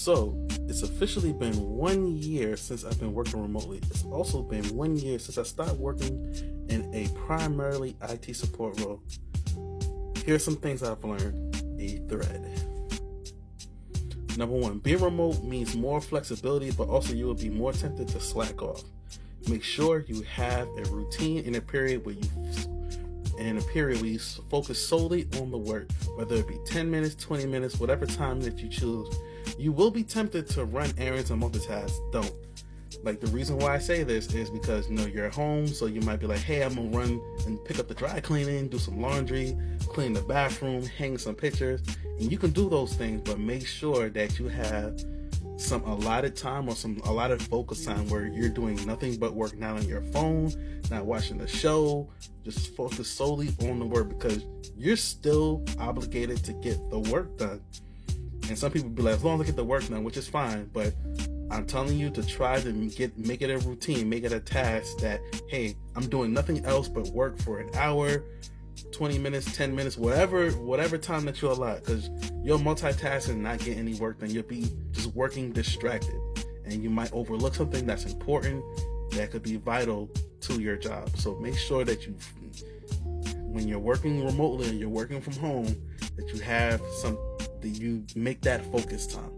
So, it's officially been 1 year since I've been working remotely. It's also been 1 year since I started working in a primarily IT support role. Here's some things I've learned. A thread. Number one, being remote means more flexibility, but also you will be more tempted to slack off. Make sure you have a routine in a period where you focus solely on the work, whether it be 10 minutes, 20 minutes, whatever time that you choose. You will be tempted to run errands and multitask. Don't. Like, the reason why I say this is because, you're at home, so you might be like, hey, I'm going to run and pick up the dry cleaning, do some laundry, clean the bathroom, hang some pictures. And you can do those things, but make sure that you have some allotted time or some allotted focus time where you're doing nothing but work, not on your phone, not watching the show. Just focus solely on the work, because you're still obligated to get the work done. And some people be like, as long as I get the work done, which is fine, but I'm telling you to try to make it a routine, make it a task that, hey, I'm doing nothing else but work for an hour, 20 minutes, 10 minutes, whatever time that you allot, because you'll multitask and not get any work done. You'll be just working distracted, and you might overlook something that's important that could be vital to your job. So make sure that when you're working remotely and you're working from home, that you make that focus time.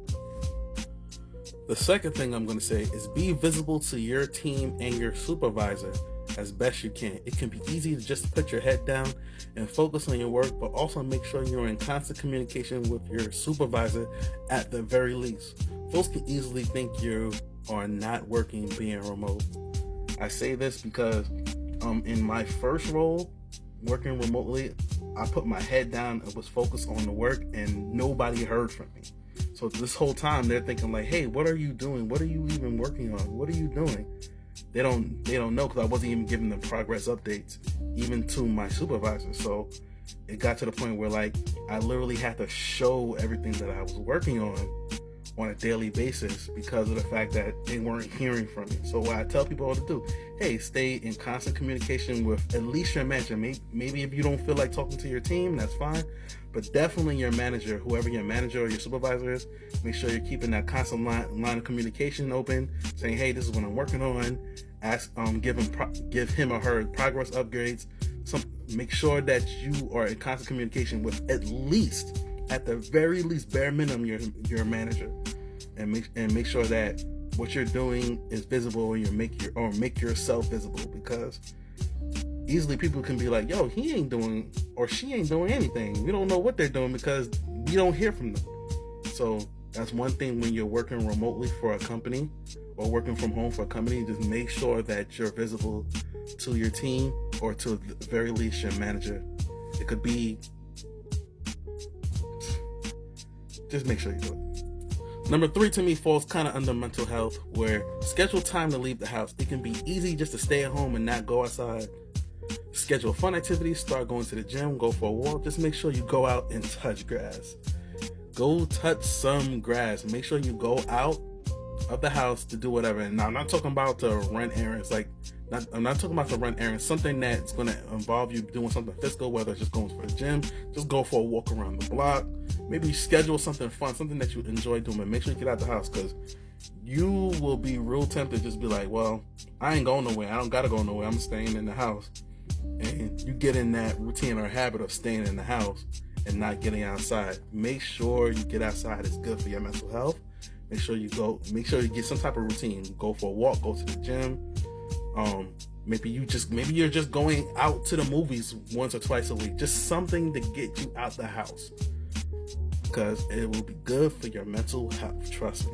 The second thing I'm going to say is be visible to your team and your supervisor as best you can. It can be easy to just put your head down and focus on your work, but also make sure you're in constant communication with your supervisor at the very least. Folks can easily think you are not working being remote. I say this because in my first role, working remotely, I put my head down and was focused on the work, and nobody heard from me. So this whole time they're thinking like, hey, what are you doing? What are you even working on? What are you doing? They don't know, because I wasn't even giving them progress updates, even to my supervisor. So it got to the point where I literally had to show everything that I was working on a daily basis, because of the fact that they weren't hearing from me. So what I tell people all to do, hey, stay in constant communication with at least your manager. Maybe if you don't feel like talking to your team, that's fine, but definitely your manager, whoever your manager or your supervisor is. Make sure you're keeping that constant line of communication open, saying, hey, this is what I'm working on. Give him or her progress upgrades. Make sure that you are in constant communication with at the very least, bare minimum, your manager, and make sure that what you're doing is visible, and make yourself visible, because easily people can be like, yo, he ain't doing or she ain't doing anything. We don't know what they're doing because we don't hear from them. So that's one thing when you're working remotely for a company or working from home for a company. Just make sure that you're visible to your team, or to the very least your manager. It could be, just make sure you do it. Number 3 to me falls kind of under mental health, where schedule time to leave the house. It can be easy just to stay at home and not go outside. Schedule fun activities, start going to the gym, go for a walk. Just make sure you go out and touch grass. Go touch some grass. Make sure you go out of the house to do whatever. And now I'm not talking about to run errands. I'm not talking about to run errands. Something that's going to involve you doing something physical, whether it's just going to the gym, just go for a walk around the block. Maybe schedule something fun, something that you enjoy doing, but make sure you get out the house, because you will be real tempted to just be like, well, I ain't going nowhere. I don't got to go nowhere. I'm staying in the house. And you get in that routine or habit of staying in the house and not getting outside. Make sure you get outside. It's good for your mental health. Make sure you get some type of routine. Go for a walk, go to the gym. Maybe you're just going out to the movies once or twice a week. Just something to get you out the house, because it will be good for your mental health. Trust me.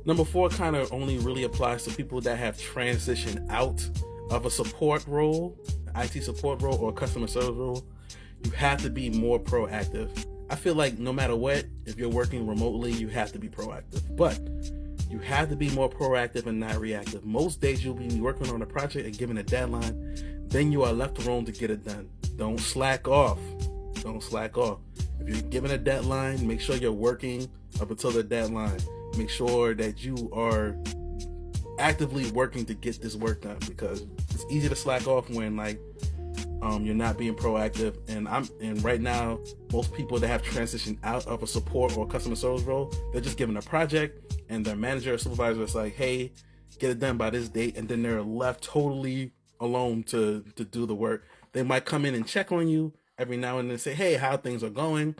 Number 4 kind of only really applies to people that have transitioned out of a support role, IT support role, or a customer service role. You have to be more proactive. I feel like no matter what, if you're working remotely, you have to be proactive. But you have to be more proactive and not reactive. Most days you'll be working on a project and given a deadline, then you are left alone to get it done. Don't slack off. If you're given a deadline, make sure you're working up until the deadline. Make sure that you are actively working to get this work done, because it's easy to slack off when You're not being proactive, and right now most people that have transitioned out of a support or customer service role, they're just given a project and their manager or supervisor is like, hey, get it done by this date, and then they're left totally alone to do the work. They might come in and check on you every now and then, say, hey, how things are going,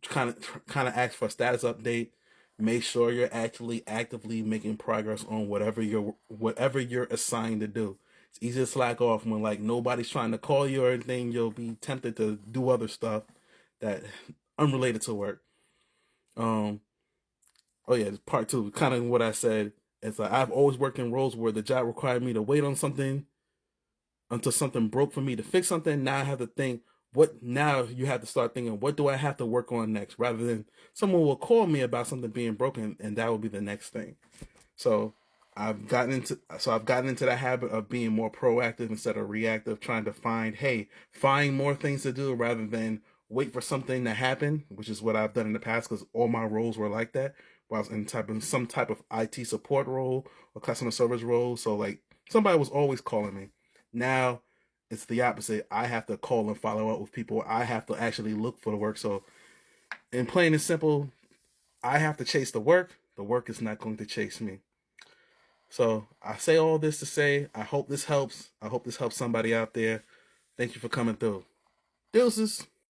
kind of ask for a status update, make sure you're actually actively making progress on whatever you're assigned to do. It's easy to slack off when like nobody's trying to call you or anything. You'll be tempted to do other stuff that unrelated to work. Um, oh yeah, part two, kind of what I said. It's like I've always worked in roles where the job required me to wait on something until something broke for me to fix something. Now I have to think, what now you have to start thinking, what do I have to work on next, rather than someone will call me about something being broken and that will be the next thing. So I've gotten into that habit of being more proactive instead of reactive, trying to find more things to do rather than wait for something to happen, which is what I've done in the past because all my roles were like that. While I was in some type of IT support role or customer service role, so like somebody was always calling me. Now it's the opposite. I have to call and follow up with people. I have to actually look for the work. So in plain and simple, I have to chase the work. The work is not going to chase me. So I say all this to say, I hope this helps. I hope this helps somebody out there. Thank you for coming through. Deuces.